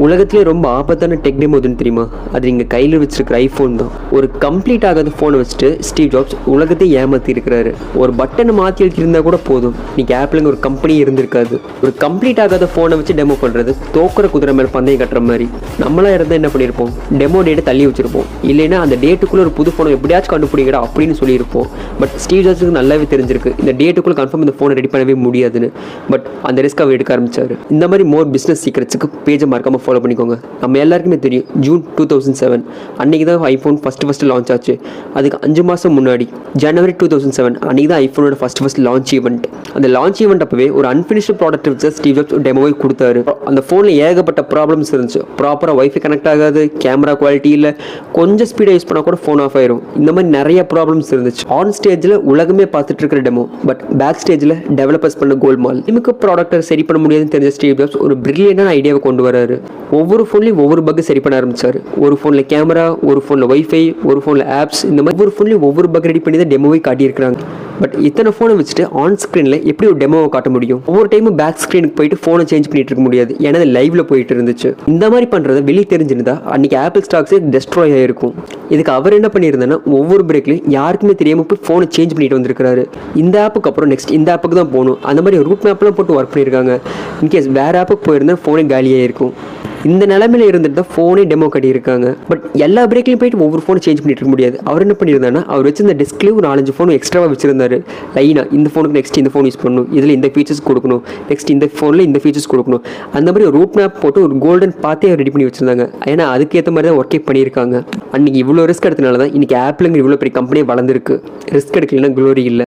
உலகத்திலே ரொம்ப ஆபத்தான டெக் டெமோ எதுன்னு தெரியுமா? அது நீங்கள் கையில் வச்சிருக்கிற ஐஃபோன் தான். ஒரு கம்ப்ளீட் ஆகாத ஃபோனை வச்சுட்டு ஸ்டீவ் ஜாப்ஸ் உலகத்தை ஏமாற்றி இருக்கிறாரு. ஒரு பட்டனை மாற்றி எழுதியிருந்தா கூட போதும், இன்னைக்கு ஆப்பிளுங்க ஒரு கம்பெனி இருந்திருக்காது. ஒரு கம்ப்ளீட் ஆகாத ஃபோனை வச்சு டெமோ பண்ணுறது தோக்குற குதிரை மேலே பந்தயம் கட்டுற மாதிரி. நம்மளாம் இருந்தால் என்ன பண்ணியிருப்போம்? டெமோ டேட்டை தள்ளி வச்சிருப்போம், இல்லைன்னா அந்த டேட்டுக்குள்ளே ஒரு புது ஃபோனை எப்படியாச்சும் கண்டுபிடிக்கடா அப்படின்னு சொல்லியிருப்போம். பட் ஸ்டீவ் ஜாப்ஸுக்கு நல்லாவே தெரிஞ்சிருக்கு இந்த டேட்டுக்குள்ளே கன்ஃபார்ம் இந்த ஃபோனை ரெடி பண்ணவே முடியாதுன்னு. பட் அந்த ரிஸ்க் அவர் எடுக்க ஆரம்பிச்சார். இந்த மாதிரி மோர் பிஸ்னஸ் சீக்ரெட்ஸுக்கு பேஜை மறக்காமல் ஃபாலோ பண்ணிக்கோங்க. நம்ம எல்லாருக்குமே தெரியும், ஜூன் 2007 அன்றைக்கி தான் ஐஃபோன் ஃபஸ்ட்டு லான்ச் ஆச்சு. அதுக்கு 5 மாதம் முன்னாடி ஜனவரி 2007 அன்றைக்கி தான் ஐஃபோனோட ஃபஸ்ட் லான்ச் ஈவெண்ட். அந்த லான்ச் ஈவெண்ட் அப்பவே ஒரு அன்ஃபினிஷ்டு ப்ராடக்ட் வச்சு ஸ்டீவ் ஜாப்ஸ் டெமோவை கொடுத்தாரு. அந்த ஃபோனில் ஏகப்பட்ட ப்ராப்ளம்ஸ் இருந்துச்சு. ப்ராப்பராக வைஃபை கனெக்ட் ஆகாது, கேமரா குவாலிட்டி இல்லை, கொஞ்சம் ஸ்பீடாக யூஸ் பண்ணால் கூட ஃபோன் ஆஃப் ஆயிரும். இந்த மாதிரி நிறைய ப்ராப்ளம்ஸ் இருந்துச்சு. ஆன் ஸ்டேஜில் உலகமே பார்த்துட்டு இருக்கிற டெமோ, பட் பேக் ஸ்டேஜில் டெவலப்பர்ஸ் பண்ண கோல்மால். நமக்கு ப்ராடக்ட்டை சரி பண்ண முடியாதுன்னு தெரிஞ்ச ஸ்டீவ் ஜாப்ஸ் ஒரு பிரில்லியண்டான ஐடியாவை கொண்டு வராரு. ஒவ்வொரு ஃபோன்லையும் ஒவ்வொரு பக் சரி பண்ண ஆரம்பிச்சார். ஒரு ஃபோனில் கேமரா, ஒரு ஃபோனில் வைஃபை, ஒரு ஃபோனில் ஆப்ஸ், இந்த மாதிரி ஒவ்வொரு ஃபோன்லையும் ஒவ்வொரு பக் ரெடி பண்ணி தான் டெமோவை காட்டியிருக்கிறாங்க. பட் இத்தனை ஃபோனை வச்சுட்டு ஆன் ஸ்க்ரீனில் எப்படி ஒரு டெமோவை காட்ட முடியும்? ஒவ்வொரு டைமும் பேக் ஸ்க்ரீனுக்கு போயிட்டு ஃபோனை சேஞ்ச் பண்ணிட்டு இருக்க முடியாது, ஏன்னா அது லைவ்ல போயிட்டு இருந்துச்சு. இந்த மாதிரி பண்ணுறத வெளியே தெரிஞ்சிருந்தா அன்னைக்கு ஆப்பிள் ஸ்டாக்ஸே டெஸ்ட்ராய் ஆயிருக்கும். இதுக்கு அவர் என்ன பண்ணியிருந்தேன்னா, ஒவ்வொரு பிரேக்லையும் யாருக்குமே தெரியாமல் போய் ஃபோனை சேஞ்ச் பண்ணிட்டு வந்திருக்காரு. இந்த ஆப்புக்கு அப்புறம் நெக்ஸ்ட் இந்த ஆப்புக்கு தான் போகணும், அந்த மாதிரி ரூட் மேப்லாம் போட்டு ஒர்க் பண்ணியிருக்காங்க. இன்கேஸ் வேறு ஆப்புக்கு போயிருந்தால் ஃபோனே காலியாக இருக்கும். இந்த நிலைமையில இருந்துட்டு தான் ஃபோனே டெமோ கட்டியிருக்காங்க. பட் எல்லா பிரேக்லையும் போயிட்டு ஒவ்வொரு ஃபோனை சேஞ்ச் பண்ணிட்டு இருக்க முடியாது. அவர் என்ன பண்ணியிருந்தாருன்னா, அவர் வச்சிருந்த டெஸ்க்லேயே ஒரு 4-5 ஃபோன் எக்ஸ்ட்ராவாக வச்சிருந்தாரு. லைனாக இந்த ஃபோனுக்கு நெக்ஸ்ட் இந்த ஃபோன் யூஸ் பண்ணணும், இதில் இந்த ஃபீச்சர்ஸ் கொடுக்கணும், நெக்ஸ்ட் இந்த ஃபோனில் இந்த ஃபீச்சர்ஸ் கொடுக்கணும், அந்த மாதிரி ஒரு ரூட் மேப் போட்டு ஒரு கோல்டன் பார்த்தே ரெடி பண்ணி வச்சிருந்தாங்க. ஏன்னா அதுக்கேற்ற மாதிரி தான் ஒர்க்கே பண்ணியிருக்காங்க. அன்றைக்கி இவ்வளோ ரிஸ்க் எடுத்தனால தான் இன்றைக்கி ஆப்பிளுங்க இவ்வளோ பெரிய கம்பெனியே வளர்ந்துருக்கு. ரிஸ்க் எடுக்கலன்னா க்ளோரி இல்லை.